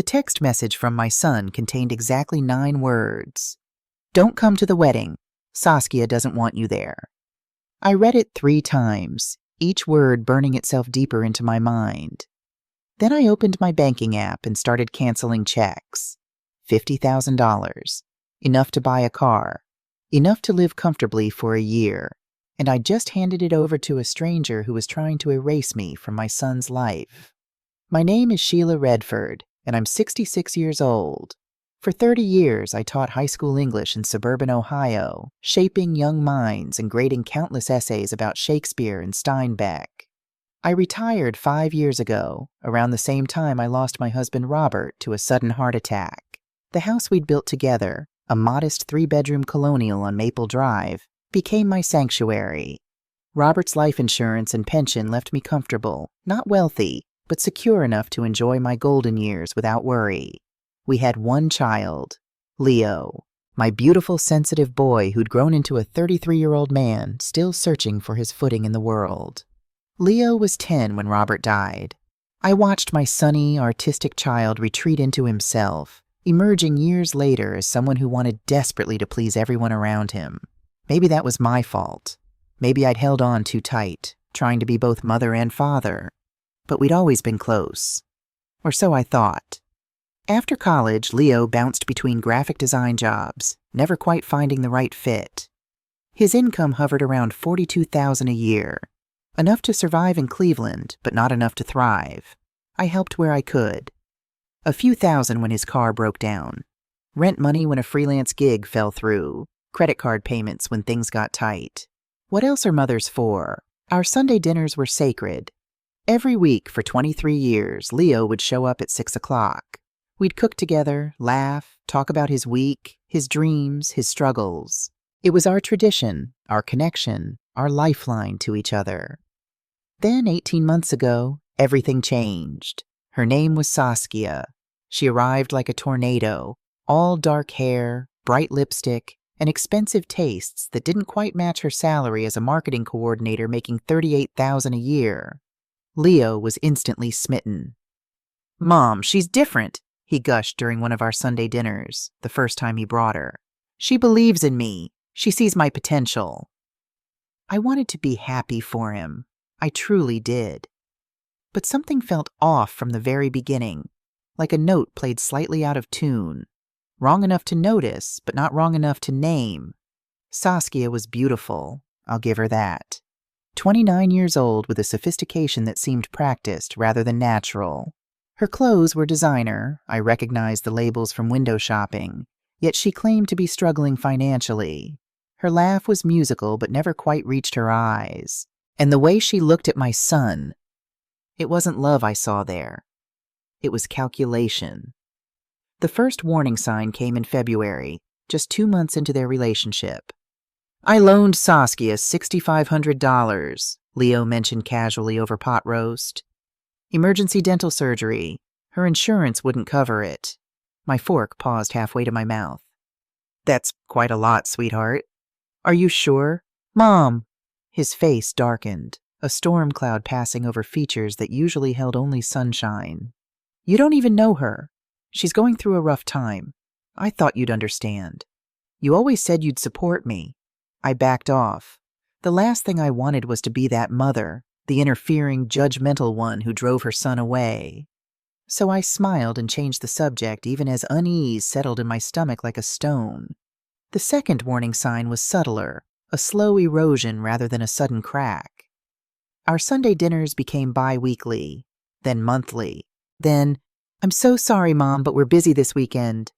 The text message from my son contained exactly 9 words. "Don't come to the wedding. Saskia doesn't want you there." I read it 3 times, each word burning itself deeper into my mind. Then I opened my banking app and started canceling checks. $50,000. Enough to buy a car. Enough to live comfortably for a year. And I just handed it over to a stranger who was trying to erase me from my son's life. My name is Sheila Redford, and I'm 66 years old. For 30 years, I taught high school English in suburban Ohio, shaping young minds and grading countless essays about Shakespeare and Steinbeck. I retired 5 years ago, around the same time I lost my husband Robert to a sudden heart attack. The house we'd built together, a modest 3-bedroom colonial on Maple Drive, became my sanctuary. Robert's life insurance and pension left me comfortable, not wealthy, but secure enough to enjoy my golden years without worry. We had 1 child, Leo, my beautiful, sensitive boy who'd grown into a 33-year-old man still searching for his footing in the world. Leo was 10 when Robert died. I watched my sunny, artistic child retreat into himself, emerging years later as someone who wanted desperately to please everyone around him. Maybe that was my fault. Maybe I'd held on too tight, trying to be both mother and father. But we'd always been close. Or so I thought. After college, Leo bounced between graphic design jobs, never quite finding the right fit. His income hovered around $42,000 a year, enough to survive in Cleveland, but not enough to thrive. I helped where I could. A few thousand when his car broke down. Rent money when a freelance gig fell through. Credit card payments when things got tight. What else are mothers for? Our Sunday dinners were sacred. Every week for 23 years, Leo would show up at 6 o'clock. We'd cook together, laugh, talk about his week, his dreams, his struggles. It was our tradition, our connection, our lifeline to each other. Then, 18 months ago, everything changed. Her name was Saskia. She arrived like a tornado, all dark hair, bright lipstick, and expensive tastes that didn't quite match her salary as a marketing coordinator making $38,000 a year. Leo was instantly smitten. "Mom, she's different," he gushed during one of our Sunday dinners, the first time he brought her. "She believes in me. She sees my potential." I wanted to be happy for him. I truly did. But something felt off from the very beginning, like a note played slightly out of tune. Wrong enough to notice, but not wrong enough to name. Saskia was beautiful, I'll give her that. 29 years old with a sophistication that seemed practiced rather than natural. Her clothes were designer, I recognized the labels from window shopping, yet she claimed to be struggling financially. Her laugh was musical but never quite reached her eyes. And the way she looked at my son, it wasn't love I saw there. It was calculation. The first warning sign came in February, just 2 months into their relationship. "I loaned Saskia $6,500, Leo mentioned casually over pot roast. "Emergency dental surgery. Her insurance wouldn't cover it." My fork paused halfway to my mouth. "That's quite a lot, sweetheart." "Are you sure?" "Mom!" His face darkened, a storm cloud passing over features that usually held only sunshine. "You don't even know her. She's going through a rough time. I thought you'd understand. You always said you'd support me." I backed off. The last thing I wanted was to be that mother, the interfering, judgmental one who drove her son away. So I smiled and changed the subject even as unease settled in my stomach like a stone. The second warning sign was subtler, a slow erosion rather than a sudden crack. Our Sunday dinners became bi-weekly, then monthly, then, "I'm so sorry, Mom, but we're busy this weekend."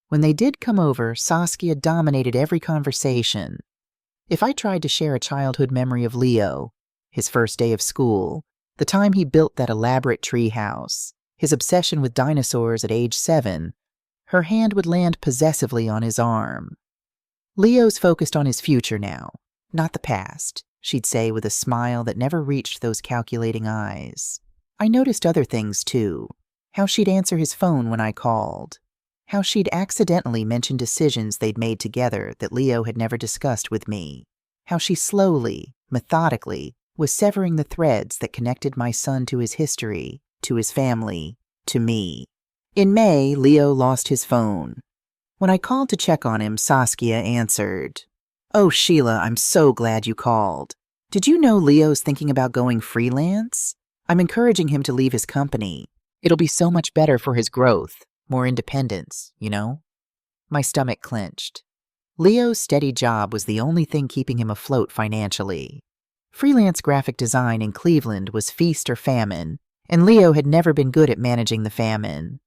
When they did come over, Saskia dominated every conversation. If I tried to share a childhood memory of Leo, his first day of school, the time he built that elaborate tree house, his obsession with dinosaurs at age 7, her hand would land possessively on his arm. "Leo's focused on his future now, not the past," she'd say with a smile that never reached those calculating eyes. I noticed other things, too. How she'd answer his phone when I called. How she'd accidentally mention decisions they'd made together that Leo had never discussed with me. How she slowly, methodically, was severing the threads that connected my son to his history, to his family, to me. In May, Leo lost his phone. When I called to check on him, Saskia answered. "Oh, Sheila, I'm so glad you called. Did you know Leo's thinking about going freelance? I'm encouraging him to leave his company. It'll be so much better for his growth, more independence, you know?" My stomach clenched. Leo's steady job was the only thing keeping him afloat financially. Freelance graphic design in Cleveland was feast or famine, and Leo had never been good at managing the famine.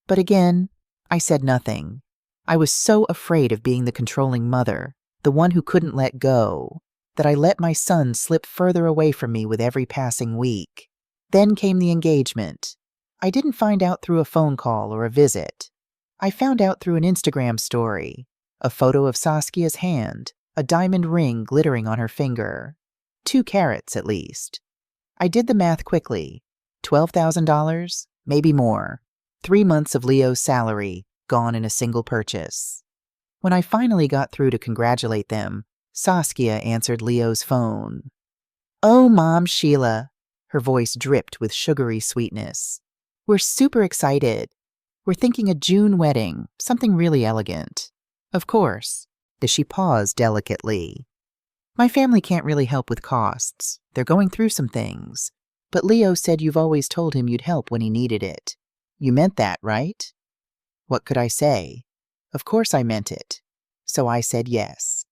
But again, I said nothing. I was so afraid of being the controlling mother, the one who couldn't let go, that I let my son slip further away from me with every passing week. Then came the engagement. I didn't find out through a phone call or a visit. I found out through an Instagram story, a photo of Saskia's hand, a diamond ring glittering on her finger. 2 carats, at least. I did the math quickly. $12,000, maybe more. 3 months of Leo's salary, gone in a single purchase. When I finally got through to congratulate them, Saskia answered Leo's phone. "Oh, Mom, Sheila." Her voice dripped with sugary sweetness. "We're super excited. We're thinking a June wedding, something really elegant. Of course." As she paused delicately. "My family can't really help with costs. They're going through some things. But Leo said you've always told him you'd help when he needed it. You meant that, right?" What could I say? Of course I meant it. So I said yes.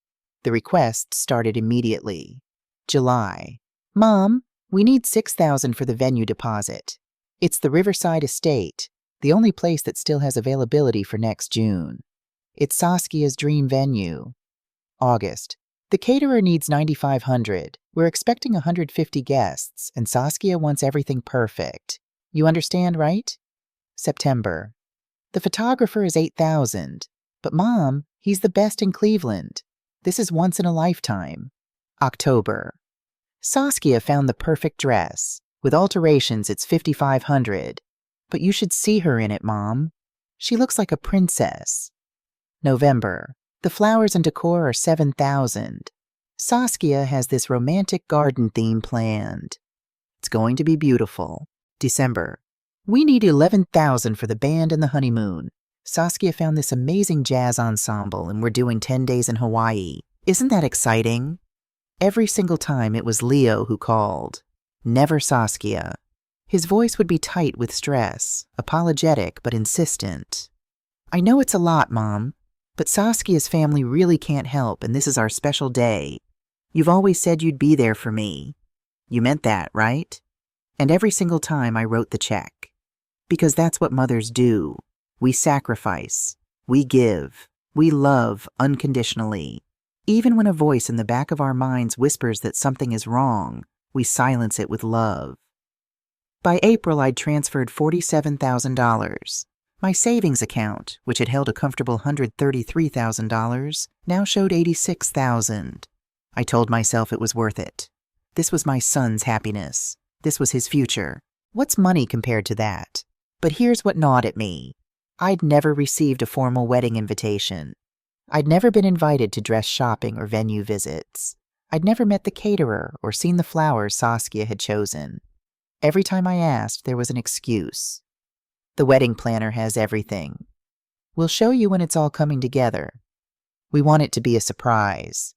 The request started immediately. July. "Mom, we need $6,000 for the venue deposit. It's the Riverside Estate, the only place that still has availability for next June. It's Saskia's dream venue." August. "The caterer needs $9,500. We're expecting 150 guests, and Saskia wants everything perfect. You understand, right?" September. "The photographer is $8,000. But Mom, he's the best in Cleveland. This is once in a lifetime." October. "Saskia found the perfect dress. With alterations, it's $5,500. But you should see her in it, Mom. She looks like a princess." November. "The flowers and decor are $7,000. Saskia has this romantic garden theme planned. It's going to be beautiful." December. "We need $11,000 for the band and the honeymoon. Saskia found this amazing jazz ensemble, and we're doing 10 days in Hawaii. Isn't that exciting?" Every single time it was Leo who called. Never Saskia. His voice would be tight with stress, apologetic but insistent. "I know it's a lot, Mom, but Saskia's family really can't help, and this is our special day. You've always said you'd be there for me. You meant that, right?" And every single time I wrote the check. Because that's what mothers do. We sacrifice. We give. We love unconditionally. Even when a voice in the back of our minds whispers that something is wrong, we silence it with love. By April, I'd transferred $47,000. My savings account, which had held a comfortable $133,000, now showed $86,000. I told myself it was worth it. This was my son's happiness. This was his future. What's money compared to that? But here's what gnawed at me. I'd never received a formal wedding invitation. I'd never been invited to dress shopping or venue visits. I'd never met the caterer or seen the flowers Saskia had chosen. Every time I asked, there was an excuse. "The wedding planner has everything. We'll show you when it's all coming together. We want it to be a surprise."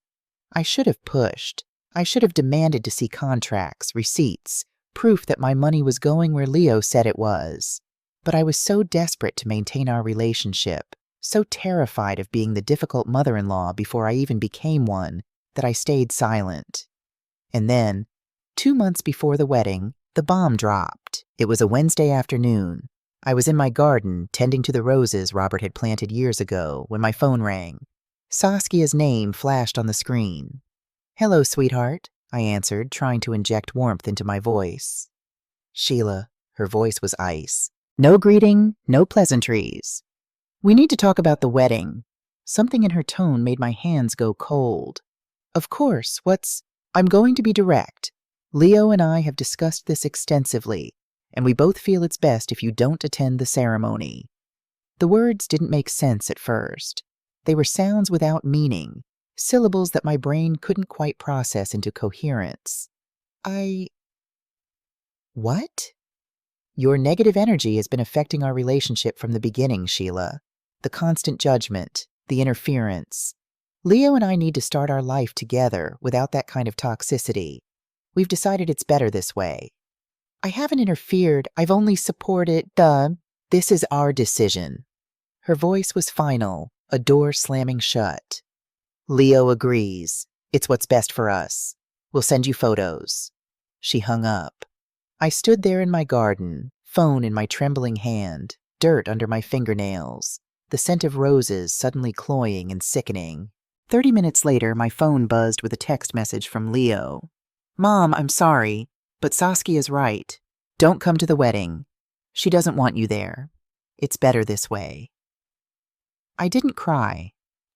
I should have pushed. I should have demanded to see contracts, receipts, proof that my money was going where Leo said it was. But I was so desperate to maintain our relationship, so terrified of being the difficult mother-in-law before I even became one, that I stayed silent. And then, 2 months before the wedding, the bomb dropped. It was a Wednesday afternoon. I was in my garden, tending to the roses Robert had planted years ago, when my phone rang. Saskia's name flashed on the screen. "Hello, sweetheart," I answered, trying to inject warmth into my voice. "Sheila," her voice was ice. No greeting, no pleasantries. "We need to talk about the wedding." Something in her tone made my hands go cold. "Of course, I'm going to be direct. Leo and I have discussed this extensively, and we both feel it's best if you don't attend the ceremony." The words didn't make sense at first. They were sounds without meaning, syllables that my brain couldn't quite process into coherence. What? Your negative energy has been affecting our relationship from the beginning, Sheila. The constant judgment, the interference. Leo and I need to start our life together without that kind of toxicity. We've decided it's better this way. I haven't interfered. I've only supported. This is our decision. Her voice was final, a door slamming shut. Leo agrees. It's what's best for us. We'll send you photos. She hung up. I stood there in my garden, phone in my trembling hand, dirt under my fingernails, the scent of roses suddenly cloying and sickening. 30 minutes later, my phone buzzed with a text message from Leo. Mom, I'm sorry, but Saskia's right. Don't come to the wedding. She doesn't want you there. It's better this way. I didn't cry.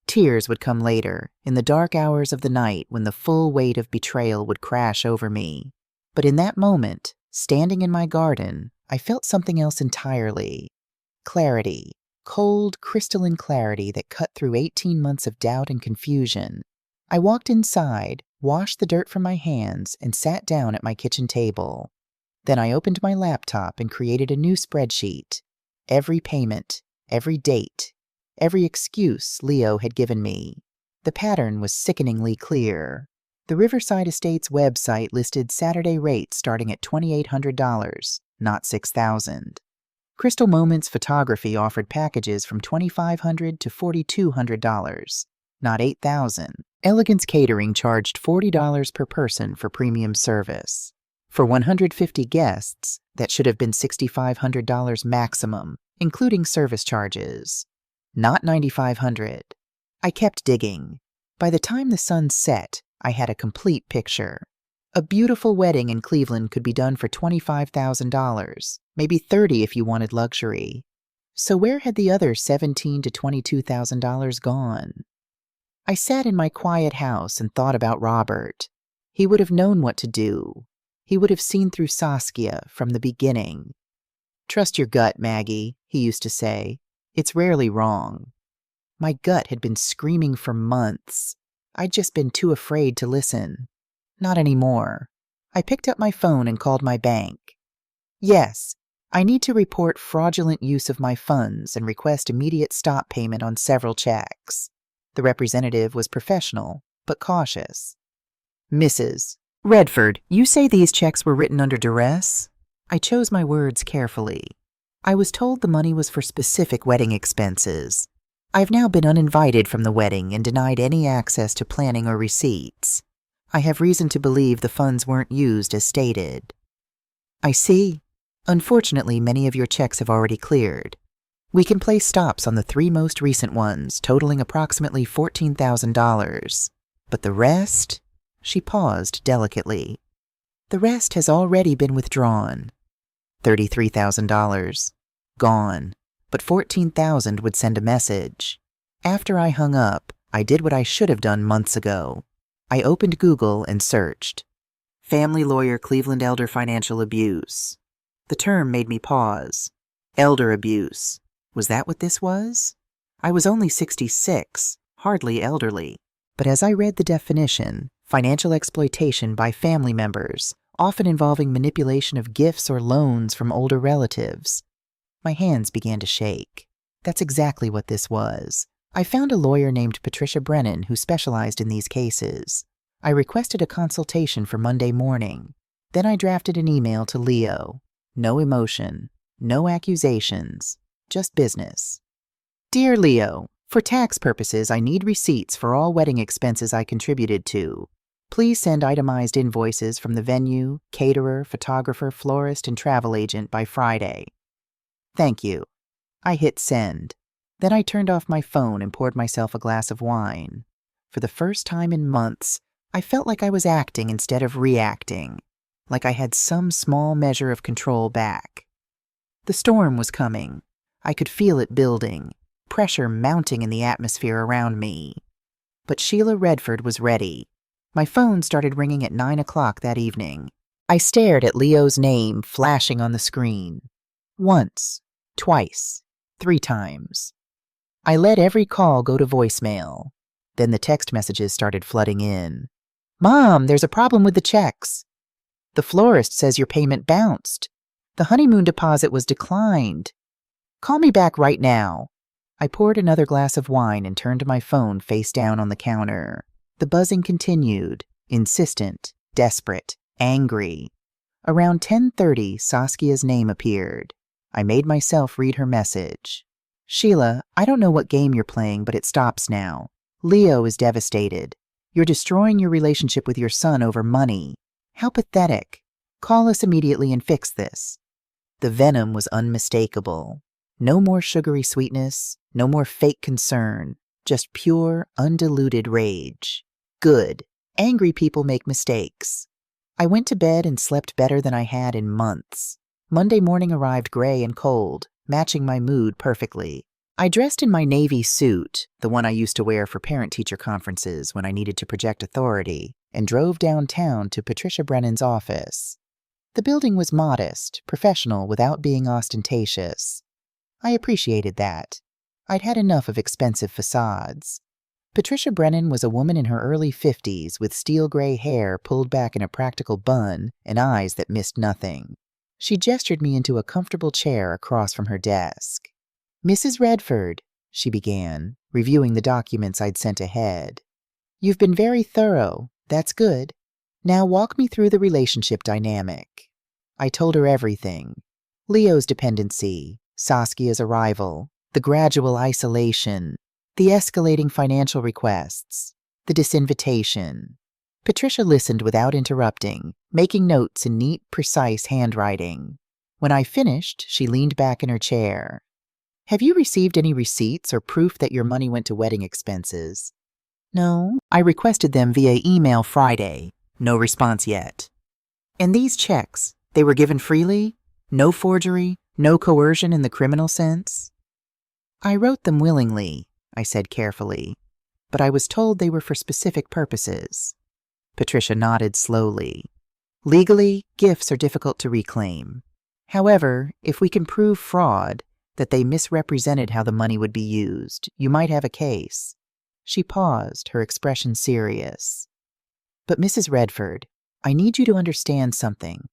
Tears would come later, in the dark hours of the night when the full weight of betrayal would crash over me. But in that moment, standing in my garden, I felt something else entirely. Clarity. Cold, crystalline clarity that cut through 18 months of doubt and confusion. I walked inside, washed the dirt from my hands, and sat down at my kitchen table. Then I opened my laptop and created a new spreadsheet. Every payment, every date, every excuse Leo had given me. The pattern was sickeningly clear. The Riverside Estates website listed Saturday rates starting at $2,800, not $6,000. Crystal Moments Photography offered packages from $2,500 to $4,200, not $8,000. Elegance Catering charged $40 per person for premium service. For 150 guests, that should have been $6,500 maximum, including service charges. Not $9,500. I kept digging. By the time the sun set, I had a complete picture. A beautiful wedding in Cleveland could be done for $25,000, maybe $30,000 if you wanted luxury. So where had the other $17,000 to $22,000 gone? I sat in my quiet house and thought about Robert. He would have known what to do. He would have seen through Saskia from the beginning. Trust your gut, Maggie, he used to say. It's rarely wrong. My gut had been screaming for months. I'd just been too afraid to listen. Not anymore. I picked up my phone and called my bank. Yes, I need to report fraudulent use of my funds and request immediate stop payment on several checks. The representative was professional, but cautious. Mrs. Redford, you say these checks were written under duress? I chose my words carefully. I was told the money was for specific wedding expenses. I've now been uninvited from the wedding and denied any access to planning or receipts. I have reason to believe the funds weren't used as stated. I see. Unfortunately, many of your checks have already cleared. We can place stops on the 3 most recent ones, totaling approximately $14,000. But the rest? She paused delicately. The rest has already been withdrawn. $33,000. Gone. But $14,000 would send a message. After I hung up, I did what I should have done months ago. I opened Google and searched. Family lawyer Cleveland elder financial abuse. The term made me pause. Elder abuse. Was that what this was? I was only 66, hardly elderly. But as I read the definition, financial exploitation by family members, often involving manipulation of gifts or loans from older relatives, my hands began to shake. That's exactly what this was. I found a lawyer named Patricia Brennan who specialized in these cases. I requested a consultation for Monday morning. Then I drafted an email to Leo. No emotion, no accusations, just business. Dear Leo, for tax purposes, I need receipts for all wedding expenses I contributed to. Please send itemized invoices from the venue, caterer, photographer, florist, and travel agent by Friday. Thank you. I hit send. Then I turned off my phone and poured myself a glass of wine. For the first time in months, I felt like I was acting instead of reacting, like I had some small measure of control back. The storm was coming. I could feel it building, pressure mounting in the atmosphere around me. But Sheila Redford was ready. My phone started ringing at 9 o'clock that evening. I stared at Leo's name flashing on the screen. Once, twice, 3 times. I let every call go to voicemail. Then the text messages started flooding in. Mom, there's a problem with the checks. The florist says your payment bounced. The honeymoon deposit was declined. Call me back right now. I poured another glass of wine and turned my phone face down on the counter. The buzzing continued, insistent, desperate, angry. Around 10:30, Saskia's name appeared. I made myself read her message. Sheila, I don't know what game you're playing, but it stops now. Leo is devastated. You're destroying your relationship with your son over money. How pathetic. Call us immediately and fix this. The venom was unmistakable. No more sugary sweetness, no more fake concern, just pure, undiluted rage. Good. Angry people make mistakes. I went to bed and slept better than I had in months. Monday morning arrived gray and cold, matching my mood perfectly. I dressed in my navy suit, the one I used to wear for parent-teacher conferences when I needed to project authority, and drove downtown to Patricia Brennan's office. The building was modest, professional without being ostentatious. I appreciated that. I'd had enough of expensive facades. Patricia Brennan was a woman in her early 50s with steel-gray hair pulled back in a practical bun and eyes that missed nothing. She gestured me into a comfortable chair across from her desk. Mrs. Redford, she began, reviewing the documents I'd sent ahead. You've been very thorough. That's good. Now walk me through the relationship dynamic. I told her everything. Leo's dependency, Saskia's arrival, the gradual isolation, the escalating financial requests, the disinvitation. Patricia listened without interrupting, making notes in neat, precise handwriting. When I finished, she leaned back in her chair. Have you received any receipts or proof that your money went to wedding expenses? No, I requested them via email Friday. No response yet. And these checks, they were given freely? No forgery? No coercion in the criminal sense? I wrote them willingly, I said carefully, but I was told they were for specific purposes. Patricia nodded slowly. Legally, gifts are difficult to reclaim. However, if we can prove fraud, that they misrepresented how the money would be used, you might have a case. She paused, her expression serious. But Mrs. Redford, I need you to understand something.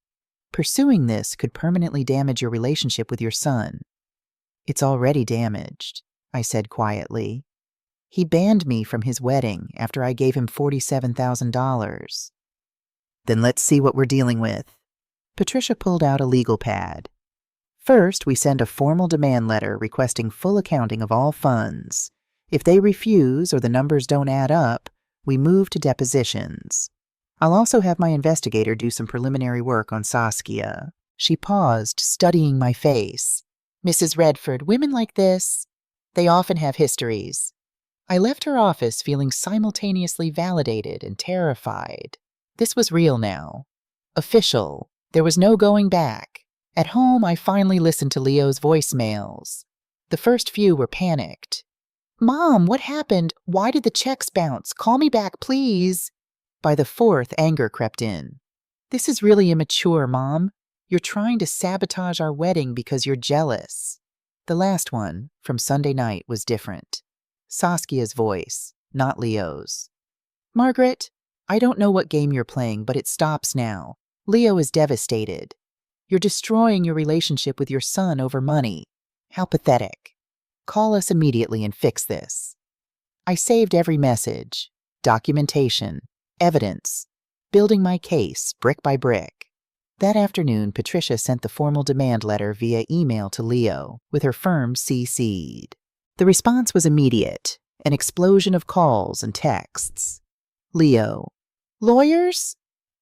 Pursuing this could permanently damage your relationship with your son. It's already damaged, I said quietly. He banned me from his wedding after I gave him $47,000. Then let's see what we're dealing with. Patricia pulled out a legal pad. First, we send a formal demand letter requesting full accounting of all funds. If they refuse or the numbers don't add up, we move to depositions. I'll also have my investigator do some preliminary work on Saskia. She paused, studying my face. Mrs. Redford, women like this, they often have histories. I left her office feeling simultaneously validated and terrified. This was real now. Official. There was no going back. At home, I finally listened to Leo's voicemails. The first few were panicked. Mom, what happened? Why did the checks bounce? Call me back, please. By the fourth, anger crept in. This is really immature, Mom. You're trying to sabotage our wedding because you're jealous. The last one, from Sunday night, was different. Saskia's voice, not Leo's. Margaret, I don't know what game you're playing, but it stops now. Leo is devastated. You're destroying your relationship with your son over money. How pathetic. Call us immediately and fix this. I saved every message, documentation, evidence, building my case brick by brick. That afternoon, Patricia sent the formal demand letter via email to Leo, with her firm CC'd. The response was immediate, an explosion of calls and texts. Leo, lawyers?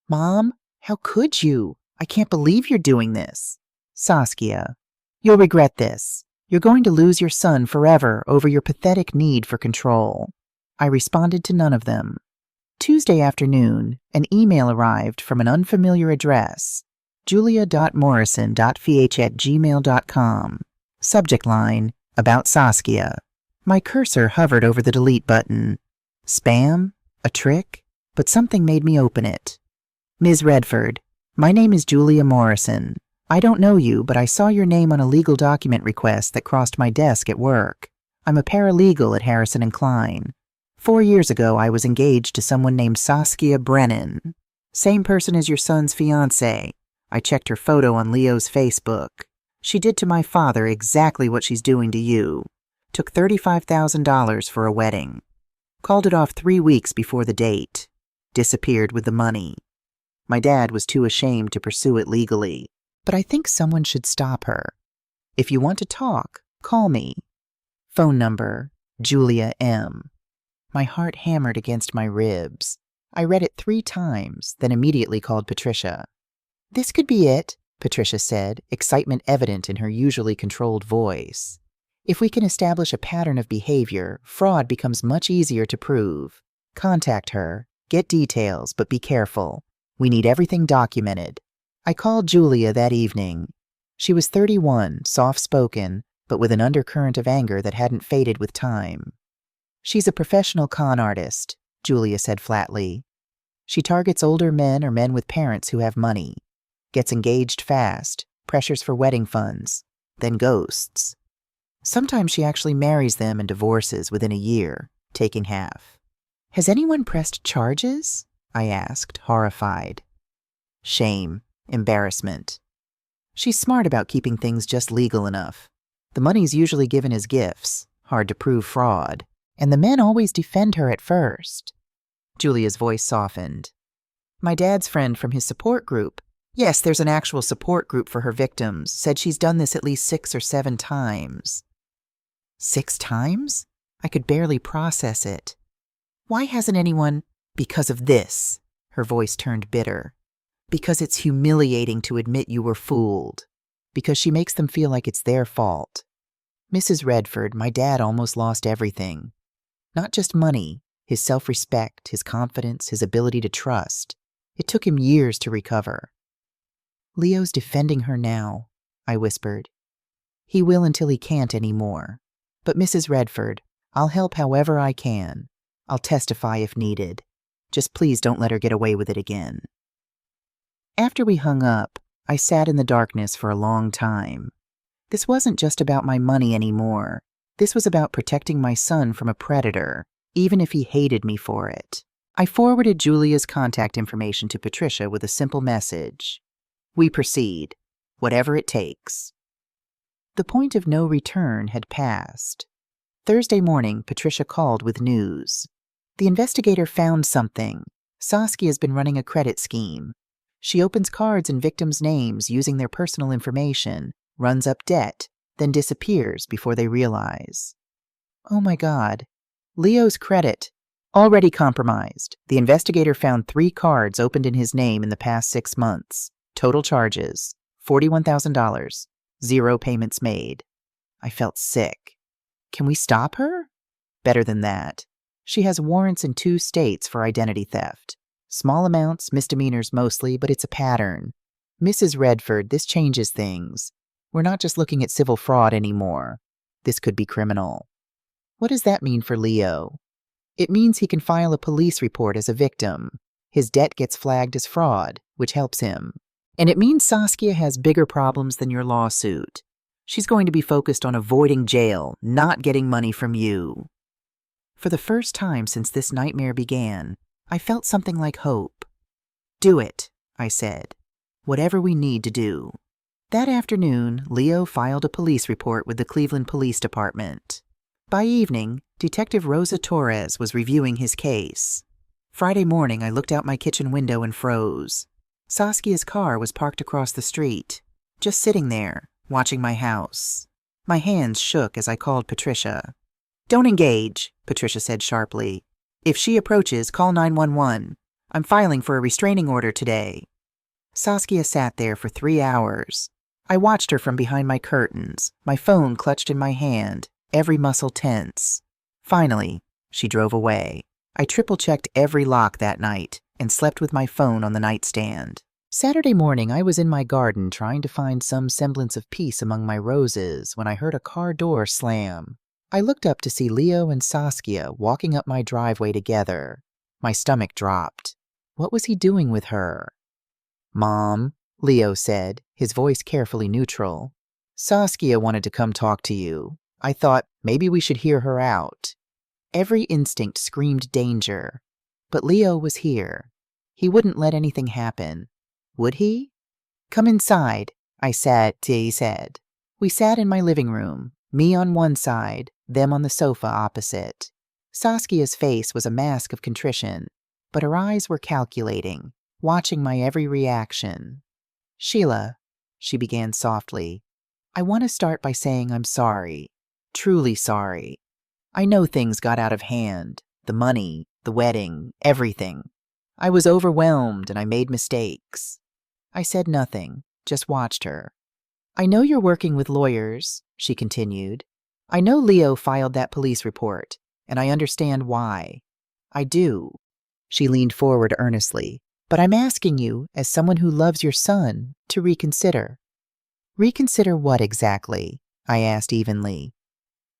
Mom, how could you? I can't believe you're doing this. Saskia, you'll regret this. You're going to lose your son forever over your pathetic need for control. I responded to none of them. Tuesday afternoon, an email arrived from an unfamiliar address, julia.morrison.fh@gmail.com. Subject line, about Saskia. My cursor hovered over the delete button. Spam? A trick? But something made me open it. Ms. Redford, my name is Julia Morrison. I don't know you, but I saw your name on a legal document request that crossed my desk at work. I'm a paralegal at Harrison & Klein. 4 years ago, I was engaged to someone named Saskia Brennan. Same person as your son's fiancée. I checked her photo on Leo's Facebook. She did to my father exactly what she's doing to you. Took $35,000 for a wedding. Called it off 3 weeks before the date. Disappeared with the money. My dad was too ashamed to pursue it legally, but I think someone should stop her. If you want to talk, call me. Phone number, Julia M. My heart hammered against my ribs. I read it 3 times, then immediately called Patricia. This could be it, Patricia said, excitement evident in her usually controlled voice. If we can establish a pattern of behavior, fraud becomes much easier to prove. Contact her, get details, but be careful. We need everything documented. I called Julia that evening. She was 31, soft-spoken, but with an undercurrent of anger that hadn't faded with time. She's a professional con artist, Julia said flatly. She targets older men or men with parents who have money. Gets engaged fast, pressures for wedding funds, then ghosts. Sometimes she actually marries them and divorces within a year, taking half. Has anyone pressed charges? I asked, horrified. Shame, embarrassment. She's smart about keeping things just legal enough. The money's usually given as gifts, hard to prove fraud, and the men always defend her at first. Julia's voice softened. My dad's friend from his support group. Yes, there's an actual support group for her victims, said she's done this at least 6 or 7 times. 6 times? I could barely process it. Why hasn't anyone... Because of this. Her voice turned bitter. Because it's humiliating to admit you were fooled. Because she makes them feel like it's their fault. Mrs. Redford, my dad almost lost everything. Not just money, his self-respect, his confidence, his ability to trust. It took him years to recover. Leo's defending her now, I whispered. He will until he can't anymore. But Mrs. Redford, I'll help however I can. I'll testify if needed. Just please don't let her get away with it again. After we hung up, I sat in the darkness for a long time. This wasn't just about my money anymore. This was about protecting my son from a predator, even if he hated me for it. I forwarded Julia's contact information to Patricia with a simple message. We proceed, whatever it takes. The point of no return had passed. Thursday morning, Patricia called with news. The investigator found something. Saskia's been running a credit scheme. She opens cards in victims' names using their personal information, runs up debt, then disappears before they realize. Oh my God. Leo's credit. Already compromised. The investigator found 3 cards opened in his name in the past 6 months. Total charges, $41,000. 0 payments made. I felt sick. Can we stop her? Better than that. She has warrants in 2 states for identity theft. Small amounts, misdemeanors mostly, but it's a pattern. Mrs. Redford, this changes things. We're not just looking at civil fraud anymore. This could be criminal. What does that mean for Leo? It means he can file a police report as a victim. His debt gets flagged as fraud, which helps him. And it means Saskia has bigger problems than your lawsuit. She's going to be focused on avoiding jail, not getting money from you. For the first time since this nightmare began, I felt something like hope. Do it, I said. Whatever we need to do. That afternoon, Leo filed a police report with the Cleveland Police Department. By evening, Detective Rosa Torres was reviewing his case. Friday morning, I looked out my kitchen window and froze. Saskia's car was parked across the street, just sitting there, watching my house. My hands shook as I called Patricia. Don't engage, Patricia said sharply. If she approaches, call 911. I'm filing for a restraining order today. Saskia sat there for 3 hours. I watched her from behind my curtains, my phone clutched in my hand, every muscle tense. Finally, she drove away. I triple-checked every lock that night and slept with my phone on the nightstand. Saturday morning, I was in my garden trying to find some semblance of peace among my roses when I heard a car door slam. I looked up to see Leo and Saskia walking up my driveway together. My stomach dropped. What was he doing with her? Mom, Leo said, his voice carefully neutral. Saskia wanted to come talk to you. I thought maybe we should hear her out. Every instinct screamed danger. But Leo was here. He wouldn't let anything happen. Would he? Come inside, he said. We sat in my living room, me on one side, them on the sofa opposite. Saskia's face was a mask of contrition, but her eyes were calculating, watching my every reaction. Sheila, she began softly, I want to start by saying I'm sorry, truly sorry. I know things got out of hand, the money, the wedding, everything. I was overwhelmed and I made mistakes. I said nothing, just watched her. I know you're working with lawyers, she continued. I know Leo filed that police report, and I understand why. I do. She leaned forward earnestly. But I'm asking you, as someone who loves your son, to reconsider. Reconsider what exactly? I asked evenly.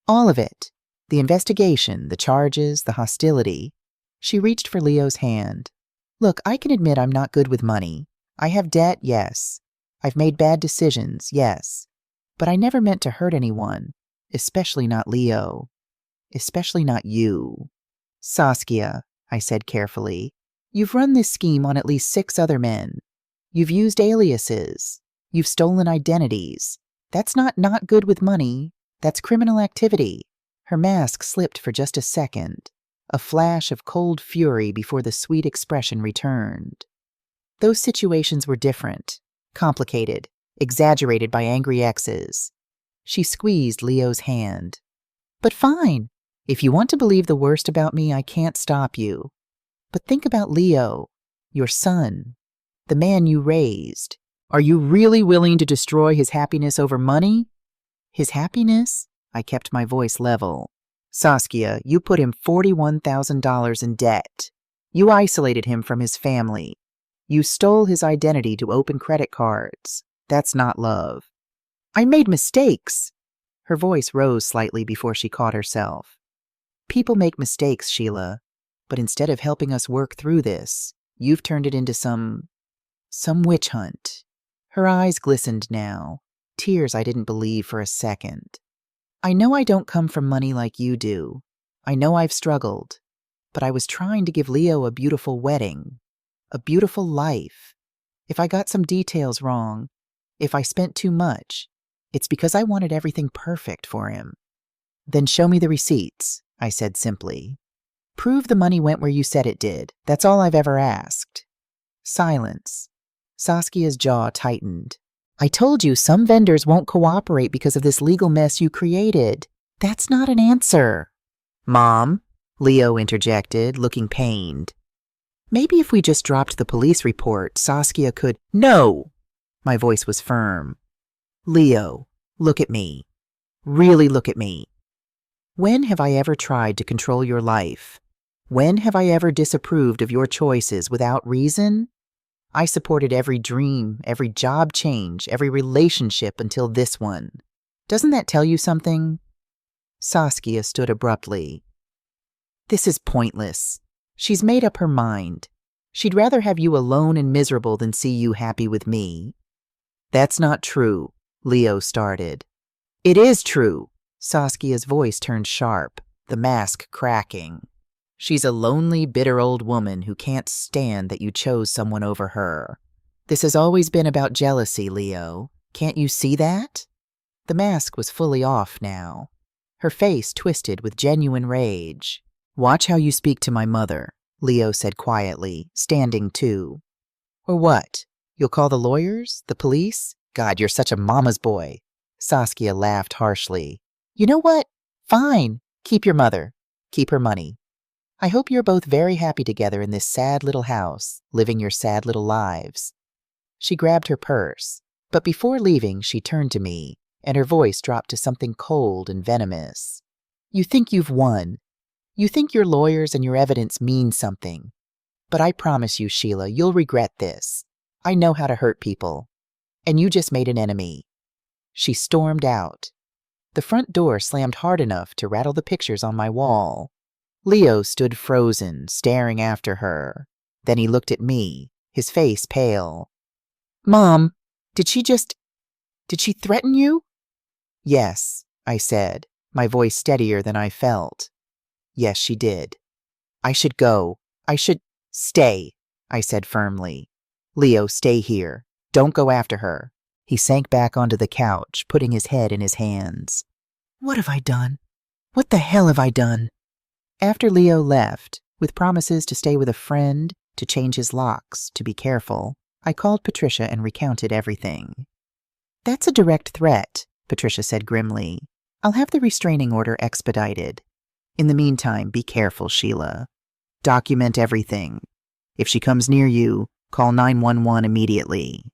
All of it. The investigation, the charges, the hostility. She reached for Leo's hand. Look, I can admit I'm not good with money. I have debt, yes. I've made bad decisions, yes. But I never meant to hurt anyone, especially not Leo. Especially not you. Saskia, I said carefully, you've run this scheme on at least 6 other men. You've used aliases. You've stolen identities. That's not good with money. That's criminal activity. Her mask slipped for just a second, a flash of cold fury before the sweet expression returned. Those situations were different, complicated, exaggerated by angry exes. She squeezed Leo's hand. But fine. If you want to believe the worst about me, I can't stop you. But think about Leo, your son, the man you raised. Are you really willing to destroy his happiness over money? His happiness? I kept my voice level. Saskia, you put him $41,000 in debt. You isolated him from his family. You stole his identity to open credit cards. That's not love. I made mistakes. Her voice rose slightly before she caught herself. People make mistakes, Sheila, but instead of helping us work through this, you've turned it into some witch hunt. Her eyes glistened now, tears I didn't believe for a second. I know I don't come from money like you do. I know I've struggled, but I was trying to give Leo a beautiful wedding, a beautiful life. If I got some details wrong, if I spent too much, it's because I wanted everything perfect for him. Then show me the receipts, I said simply. Prove the money went where you said it did. That's all I've ever asked. Silence. Saskia's jaw tightened. I told you some vendors won't cooperate because of this legal mess you created. That's not an answer. Mom, Leo interjected, looking pained. Maybe if we just dropped the police report, Saskia could— No! My voice was firm. Leo, look at me. Really look at me. When have I ever tried to control your life? When have I ever disapproved of your choices without reason? I supported every dream, every job change, every relationship until this one. Doesn't that tell you something? Saskia stood abruptly. This is pointless. She's made up her mind. She'd rather have you alone and miserable than see you happy with me. That's not true, Leo started. It is true. Saskia's voice turned sharp, the mask cracking. She's a lonely, bitter old woman who can't stand that you chose someone over her. This has always been about jealousy, Leo. Can't you see that? The mask was fully off now. Her face twisted with genuine rage. Watch how you speak to my mother, Leo said quietly, standing too. Or what? You'll call the lawyers? The police? God, you're such a mama's boy. Saskia laughed harshly. You know what? Fine. Keep your mother. Keep her money. I hope you're both very happy together in this sad little house, living your sad little lives. She grabbed her purse, but before leaving, she turned to me, and her voice dropped to something cold and venomous. You think you've won. You think your lawyers and your evidence mean something. But I promise you, Sheila, you'll regret this. I know how to hurt people. And you just made an enemy. She stormed out. The front door slammed hard enough to rattle the pictures on my wall. Leo stood frozen, staring after her. Then he looked at me, his face pale. Mom, did she threaten you? Yes, I said, my voice steadier than I felt. Yes, she did. I should go. I should stay, I said firmly. Leo, stay here. Don't go after her." He sank back onto the couch, putting his head in his hands. What have I done? What the hell have I done? After Leo left, with promises to stay with a friend, to change his locks, to be careful, I called Patricia and recounted everything. "That's a direct threat," Patricia said grimly. "I'll have the restraining order expedited. In the meantime, be careful, Sheila. Document everything. If she comes near you, call 911 immediately."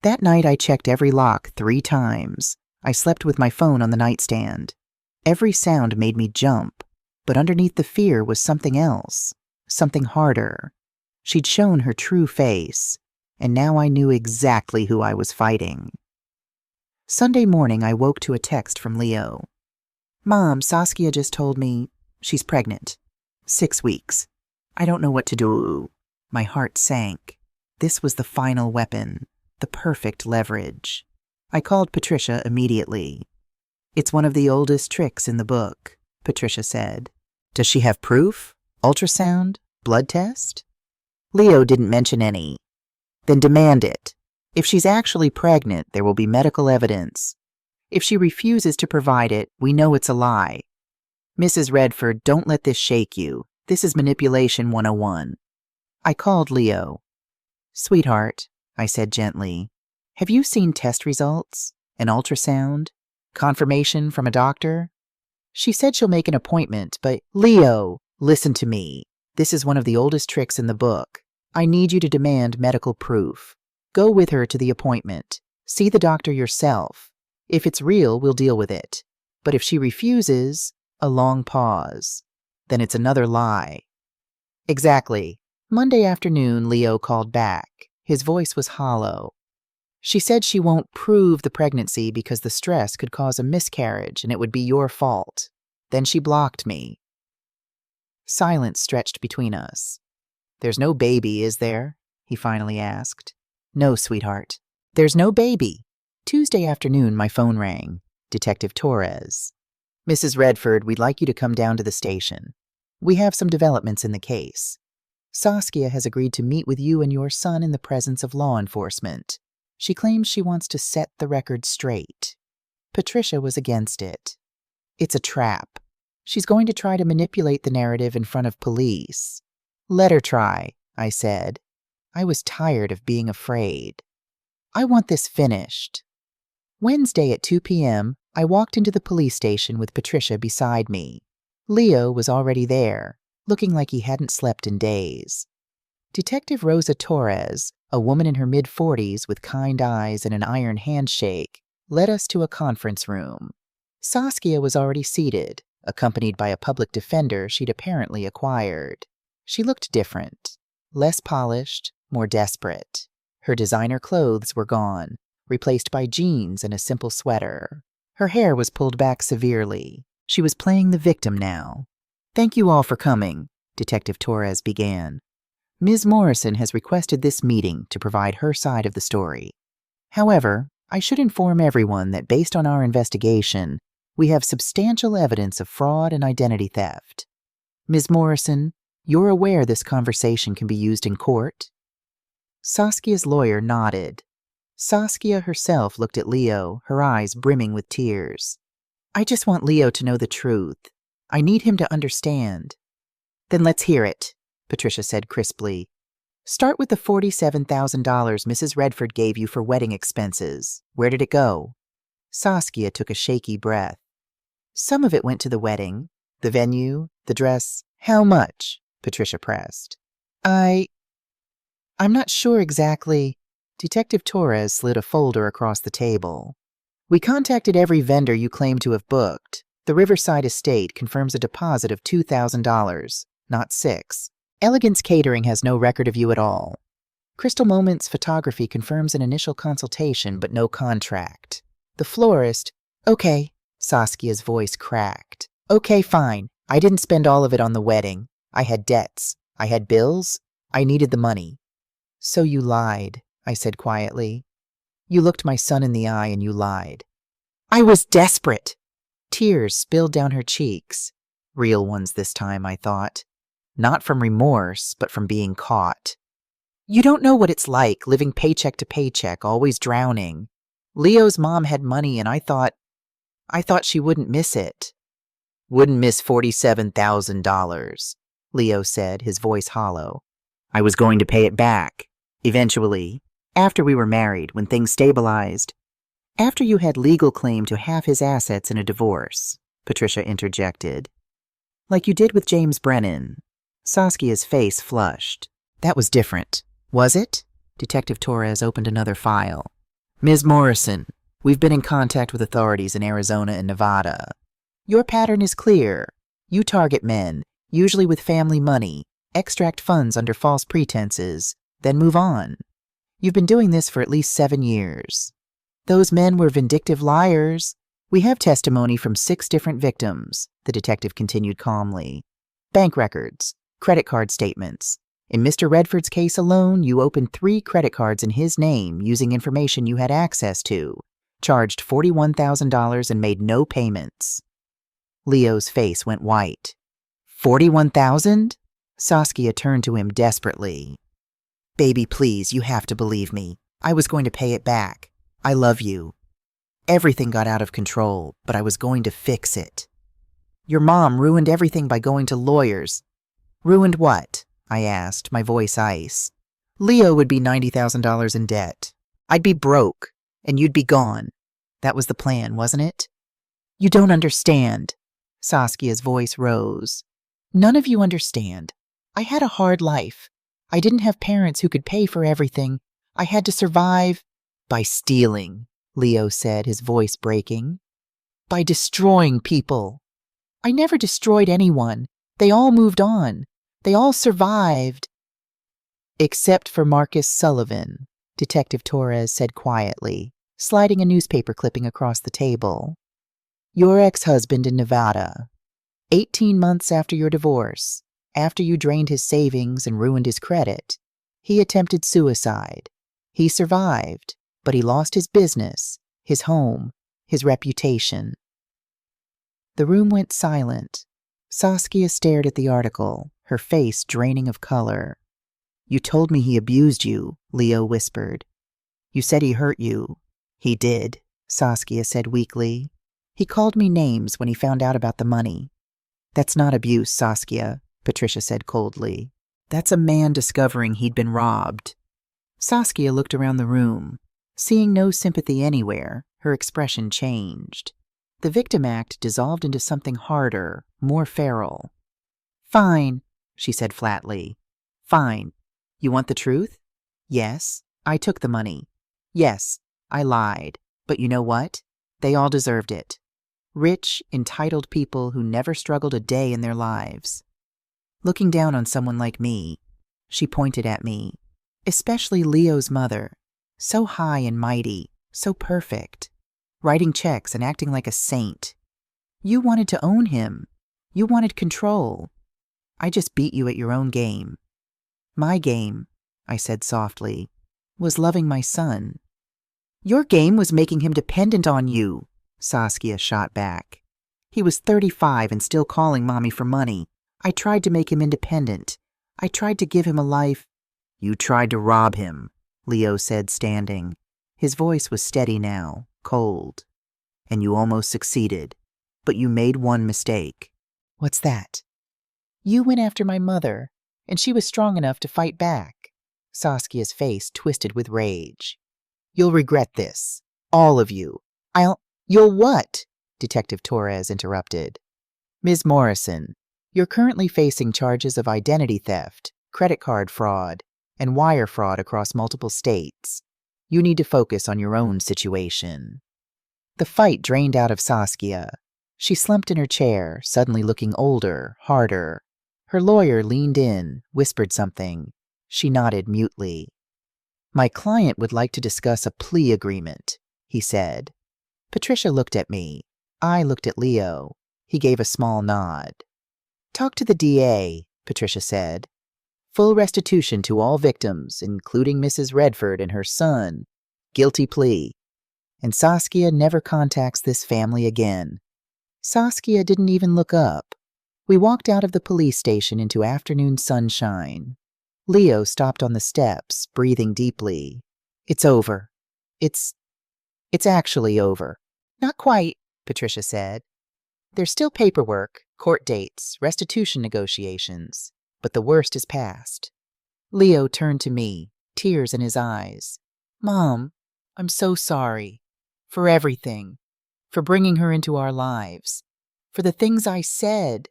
That night I checked every lock 3 times. I slept with my phone on the nightstand. Every sound made me jump, but underneath the fear was something else, something harder. She'd shown her true face, and now I knew exactly who I was fighting. Sunday morning, I woke to a text from Leo. "Mom, Saskia just told me she's pregnant. 6 weeks. I don't know what to do." My heart sank. This was the final weapon, the perfect leverage. I called Patricia immediately. "It's one of the oldest tricks in the book," Patricia said. "Does she have proof? Ultrasound? Blood test?" Leo didn't mention any. "Then demand it. If she's actually pregnant, there will be medical evidence. If she refuses to provide it, we know it's a lie. Mrs. Redford, don't let this shake you. This is manipulation 101. I called Leo. "Sweetheart," I said gently, "have you seen test results? An ultrasound? Confirmation from a doctor?" "She said she'll make an appointment, but—" "Leo, listen to me. This is one of the oldest tricks in the book. I need you to demand medical proof. Go with her to the appointment. See the doctor yourself. If it's real, we'll deal with it. But if she refuses—" A long pause. "Then it's another lie." "Exactly." Monday afternoon, Leo called back. His voice was hollow. "She said she won't prove the pregnancy because the stress could cause a miscarriage and it would be your fault. Then she blocked me." Silence stretched between us. "There's no baby, is there?" he finally asked. "No, sweetheart. There's no baby." Tuesday afternoon, my phone rang. Detective Torres. "Mrs. Redford, we'd like you to come down to the station. We have some developments in the case. Saskia has agreed to meet with you and your son in the presence of law enforcement. She claims she wants to set the record straight." Patricia was against it. "It's a trap. She's going to try to manipulate the narrative in front of police." "Let her try," I said. I was tired of being afraid. "I want this finished." Wednesday at 2 p.m., I walked into the police station with Patricia beside me. Leo was already there, looking like he hadn't slept in days. Detective Rosa Torres, a woman in her mid-40s with kind eyes and an iron handshake, led us to a conference room. Saskia was already seated, accompanied by a public defender she'd apparently acquired. She looked different, less polished, more desperate. Her designer clothes were gone, replaced by jeans and a simple sweater. Her hair was pulled back severely. She was playing the victim now. "Thank you all for coming," Detective Torres began. "Ms. Morrison has requested this meeting to provide her side of the story. However, I should inform everyone that based on our investigation, we have substantial evidence of fraud and identity theft. Ms. Morrison, you're aware this conversation can be used in court?" Saskia's lawyer nodded. Saskia herself looked at Leo, her eyes brimming with tears. "I just want Leo to know the truth. I need him to understand." "Then let's hear it," Patricia said crisply. "Start with the $47,000 Mrs. Redford gave you for wedding expenses. Where did it go?" Saskia took a shaky breath. "Some of it went to the wedding. The venue, the dress." "How much?" Patricia pressed. I'm not sure exactly." Detective Torres slid a folder across the table. "We contacted every vendor you claim to have booked. The Riverside estate confirms a deposit of $2,000, not $6. Elegance Catering has no record of you at all. Crystal Moments Photography confirms an initial consultation but no contract. The florist—" "Okay," Saskia's voice cracked. "Okay, fine. I didn't spend all of it on the wedding. I had debts. I had bills. I needed the money." "So you lied," I said quietly. "You looked my son in the eye and you lied." "I was desperate." Tears spilled down her cheeks. Real ones this time, I thought. Not from remorse, but from being caught. You don't know what it's like, living paycheck to paycheck, always drowning. Leo's mom had money and I thought she wouldn't miss it. Wouldn't miss $47,000, Leo said, his voice hollow. I was going to pay it back. Eventually, after we were married, when things stabilized. After you had legal claim to half his assets in a divorce, Patricia interjected. Like you did with James Brennan. Saskia's face flushed. That was different. Was it? Detective Torres opened another file. Ms. Morrison, we've been in contact with authorities in Arizona and Nevada. Your pattern is clear. You target men, usually with family money, extract funds under false pretenses, then move on. You've been doing this for at least 7 years. Those men were vindictive liars. We have testimony from 6 different victims, the detective continued calmly. Bank records, credit card statements. In Mr. Redford's case alone, you opened 3 credit cards in his name using information you had access to, charged $41,000 and made no payments. Leo's face went white. $41,000? Saskia turned to him desperately. Baby, please, you have to believe me. I was going to pay it back. I love you. Everything got out of control, but I was going to fix it. Your mom ruined everything by going to lawyers. Ruined what? I asked, my voice ice. Leo would be $90,000 in debt. I'd be broke, and you'd be gone. That was the plan, wasn't it? You don't understand. Saskia's voice rose. None of you understand. I had a hard life. I didn't have parents who could pay for everything. I had to survive by stealing, Leo said, his voice breaking. By destroying people. I never destroyed anyone. They all moved on. They all survived. Except for Marcus Sullivan, Detective Torres said quietly, sliding a newspaper clipping across the table. Your ex-husband in Nevada. 18 months after your divorce, after you drained his savings and ruined his credit, he attempted suicide. He survived, but he lost his business, his home, his reputation. The room went silent. Saskia stared at the article, her face draining of color. You told me he abused you, Leo whispered. You said he hurt you. He did, Saskia said weakly. He called me names when he found out about the money. That's not abuse, Saskia, Patricia said coldly. That's a man discovering he'd been robbed. Saskia looked around the room. Seeing no sympathy anywhere, her expression changed. The victim act dissolved into something harder, more feral. Fine, she said flatly. Fine. You want the truth? Yes, I took the money. Yes, I lied. But you know what? They all deserved it. Rich, entitled people who never struggled a day in their lives. Looking down on someone like me, she pointed at me, especially Leo's mother, so high and mighty, so perfect, writing checks and acting like a saint. You wanted to own him. You wanted control. I just beat you at your own game. My game, I said softly, was loving my son. Your game was making him dependent on you, Saskia shot back. He was 35 and still calling Mommy for money. I tried to make him independent. I tried to give him a life. You tried to rob him, Leo said, standing. His voice was steady now, cold. And you almost succeeded. But you made one mistake. What's that? You went after my mother, and she was strong enough to fight back. Saskia's face twisted with rage. You'll regret this. All of you. You'll what? Detective Torres interrupted. Ms. Morrison, you're currently facing charges of identity theft, credit card fraud, and wire fraud across multiple states. You need to focus on your own situation. The fight drained out of Saskia. She slumped in her chair, suddenly looking older, harder. Her lawyer leaned in, whispered something. She nodded mutely. My client would like to discuss a plea agreement, he said. Patricia looked at me. I looked at Leo. He gave a small nod. Talk to the DA, Patricia said. Full restitution to all victims, including Mrs. Redford and her son. Guilty plea. And Saskia never contacts this family again. Saskia didn't even look up. We walked out of the police station into afternoon sunshine. Leo stopped on the steps, breathing deeply. It's over. It's actually over. Not quite, Patricia said. There's still paperwork, court dates, restitution negotiations, but the worst is past. Leo turned to me, tears in his eyes. Mom, I'm so sorry. For everything. For bringing her into our lives. For the things I said.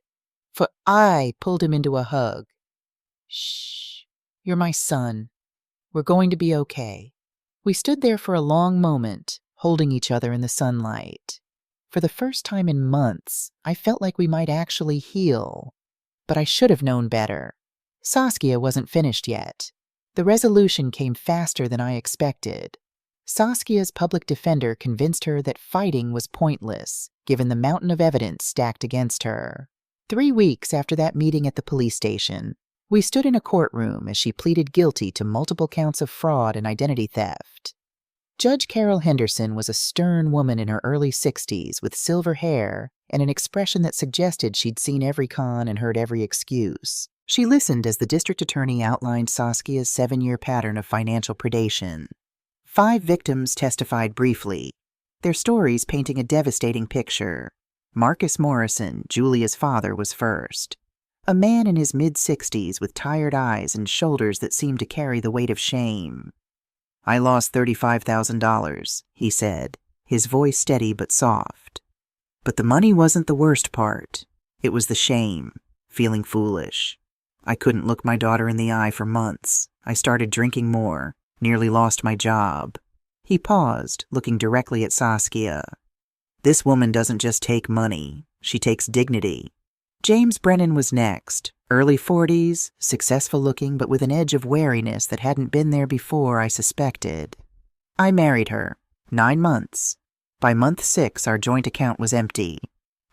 I pulled him into a hug. Shh. You're my son. We're going to be okay. We stood there for a long moment, holding each other in the sunlight. For the first time in months, I felt like we might actually heal. But I should have known better. Saskia wasn't finished yet. The resolution came faster than I expected. Saskia's public defender convinced her that fighting was pointless, given the mountain of evidence stacked against her. 3 weeks after that meeting at the police station, we stood in a courtroom as she pleaded guilty to multiple counts of fraud and identity theft. Judge Carol Henderson was a stern woman in her early 60s with silver hair and an expression that suggested she'd seen every con and heard every excuse. She listened as the district attorney outlined Saskia's 7-year pattern of financial predation. 5 victims testified briefly, their stories painting a devastating picture. Marcus Morrison, Julia's father, was first. A man in his mid-60s with tired eyes and shoulders that seemed to carry the weight of shame. I lost $35,000, he said, his voice steady but soft. But the money wasn't the worst part. It was the shame, feeling foolish. I couldn't look my daughter in the eye for months. I started drinking more, nearly lost my job. He paused, looking directly at Saskia. This woman doesn't just take money, she takes dignity. James Brennan was next, early 40s, successful looking but with an edge of wariness that hadn't been there before, I suspected. I married her. 9 months. By month 6, our joint account was empty.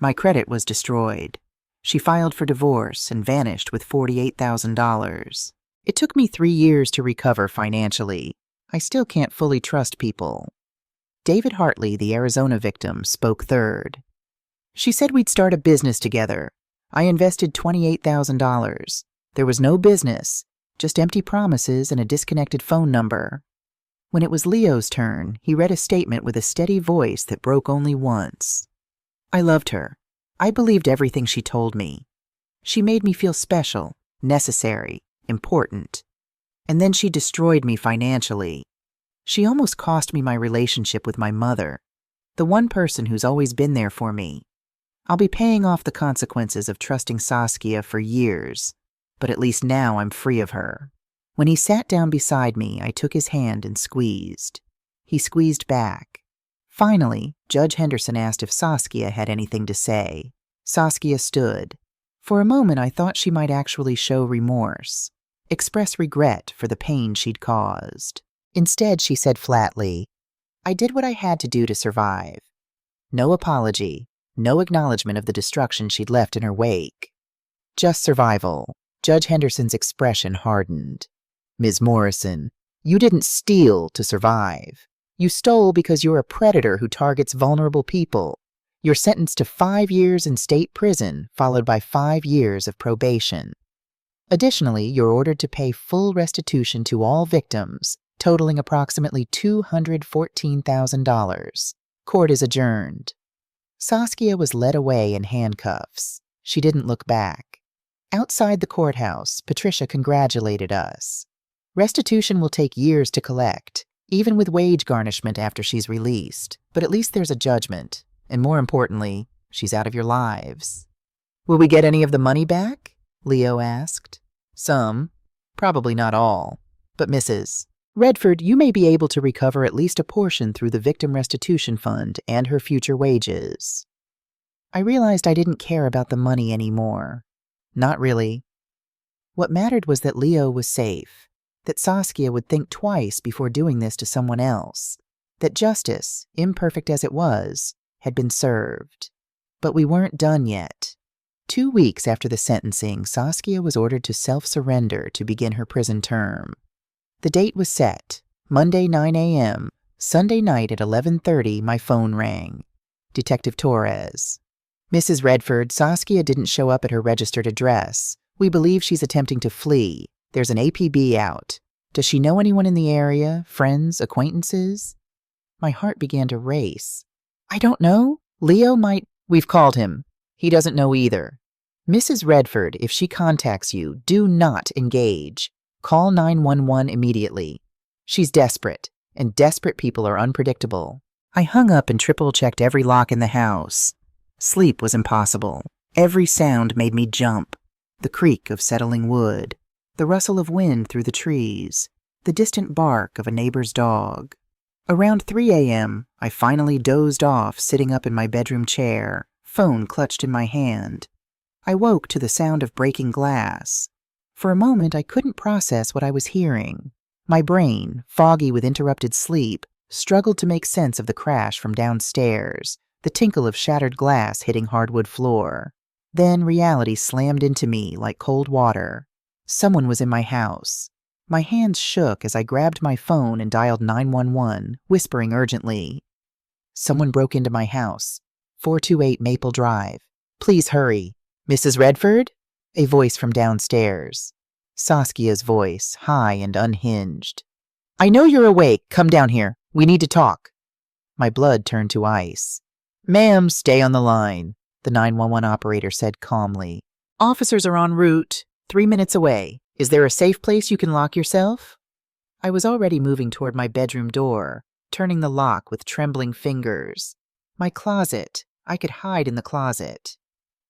My credit was destroyed. She filed for divorce and vanished with $48,000. It took me 3 years to recover financially. I still can't fully trust people. David Hartley, the Arizona victim, spoke third. She said we'd start a business together. I invested $28,000. There was no business, just empty promises and a disconnected phone number. When it was Leo's turn, he read a statement with a steady voice that broke only once. I loved her. I believed everything she told me. She made me feel special, necessary, important. And then she destroyed me financially. She almost cost me my relationship with my mother, the one person who's always been there for me. I'll be paying off the consequences of trusting Saskia for years, but at least now I'm free of her. When he sat down beside me, I took his hand and squeezed. He squeezed back. Finally, Judge Henderson asked if Saskia had anything to say. Saskia stood. For a moment, I thought she might actually show remorse, express regret for the pain she'd caused. Instead, she said flatly, I did what I had to do to survive. No apology, no acknowledgement of the destruction she'd left in her wake. Just survival. Judge Henderson's expression hardened. Ms. Morrison, you didn't steal to survive. You stole because you're a predator who targets vulnerable people. You're sentenced to 5 years in state prison, followed by 5 years of probation. Additionally, you're ordered to pay full restitution to all victims, totaling approximately $214,000. Court is adjourned. Saskia was led away in handcuffs. She didn't look back. Outside the courthouse, Patricia congratulated us. Restitution will take years to collect, even with wage garnishment after she's released. But at least there's a judgment. And more importantly, she's out of your lives. Will we get any of the money back? Leo asked. Some. Probably not all. But Mrs. Redford, you may be able to recover at least a portion through the Victim Restitution Fund and her future wages. I realized I didn't care about the money anymore. Not really. What mattered was that Leo was safe, that Saskia would think twice before doing this to someone else, that justice, imperfect as it was, had been served. But we weren't done yet. 2 weeks after the sentencing, Saskia was ordered to self-surrender to begin her prison term. The date was set, Monday 9 a.m., Sunday night at 11:30, my phone rang. Detective Torres. Mrs. Redford, Saskia didn't show up at her registered address. We believe she's attempting to flee. There's an APB out. Does she know anyone in the area? Friends? Acquaintances? My heart began to race. I don't know. Leo might. We've called him. He doesn't know either. Mrs. Redford, if she contacts you, do not engage. Call 911 immediately. She's desperate, and desperate people are unpredictable. I hung up and triple-checked every lock in the house. Sleep was impossible. Every sound made me jump. The creak of settling wood, the rustle of wind through the trees, the distant bark of a neighbor's dog. Around 3 a.m., I finally dozed off sitting up in my bedroom chair, phone clutched in my hand. I woke to the sound of breaking glass. For a moment, I couldn't process what I was hearing. My brain, foggy with interrupted sleep, struggled to make sense of the crash from downstairs, the tinkle of shattered glass hitting hardwood floor. Then reality slammed into me like cold water. Someone was in my house. My hands shook as I grabbed my phone and dialed 911, whispering urgently. Someone broke into my house. 428 Maple Drive. Please hurry. Mrs. Redford? A voice from downstairs. Saskia's voice, high and unhinged. I know you're awake. Come down here. We need to talk. My blood turned to ice. Ma'am, stay on the line, the 911 operator said calmly. Officers are en route, 3 minutes away. Is there a safe place you can lock yourself? I was already moving toward my bedroom door, turning the lock with trembling fingers. My closet. I could hide in the closet.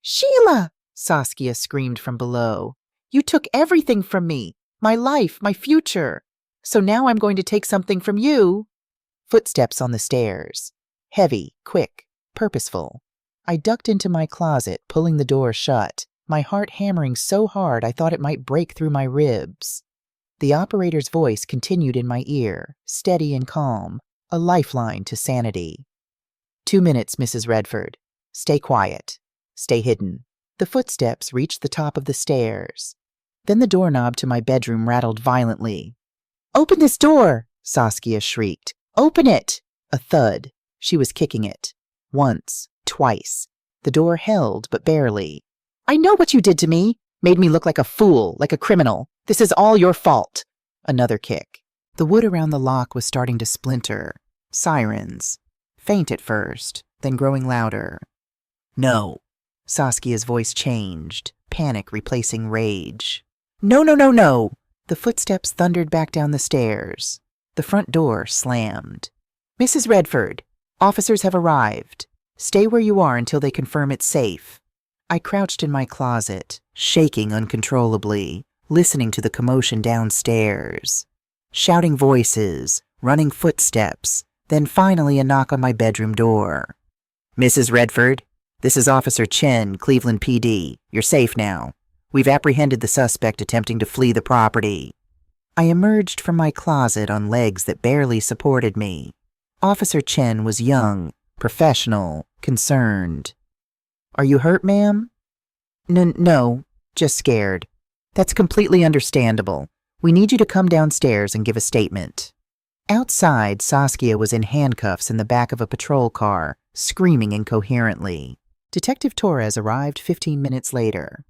Sheila! Saskia screamed from below. You took everything from me. My life, my future. So now I'm going to take something from you. Footsteps on the stairs. Heavy, quick, purposeful. I ducked into my closet, pulling the door shut, my heart hammering so hard I thought it might break through my ribs. The operator's voice continued in my ear, steady and calm, a lifeline to sanity. 2 minutes, Mrs. Redford. Stay quiet. Stay hidden. The footsteps reached the top of the stairs. Then the doorknob to my bedroom rattled violently. Open this door! Saskia shrieked. Open it! A thud. She was kicking it. Once, twice. The door held, but barely. I know what you did to me. Made me look like a fool, like a criminal. This is all your fault. Another kick. The wood around the lock was starting to splinter. Sirens. Faint at first, then growing louder. No. Saskia's voice changed, panic replacing rage. No, no, no, no! The footsteps thundered back down the stairs. The front door slammed. Mrs. Redford, officers have arrived. Stay where you are until they confirm it's safe. I crouched in my closet, shaking uncontrollably, listening to the commotion downstairs. Shouting voices, running footsteps, then finally a knock on my bedroom door. Mrs. Redford, this is Officer Chen, Cleveland PD. You're safe now. We've apprehended the suspect attempting to flee the property. I emerged from my closet on legs that barely supported me. Officer Chen was young, professional, concerned. Are you hurt, ma'am? No, just scared. That's completely understandable. We need you to come downstairs and give a statement. Outside, Saskia was in handcuffs in the back of a patrol car, screaming incoherently. Detective Torres arrived 15 minutes later.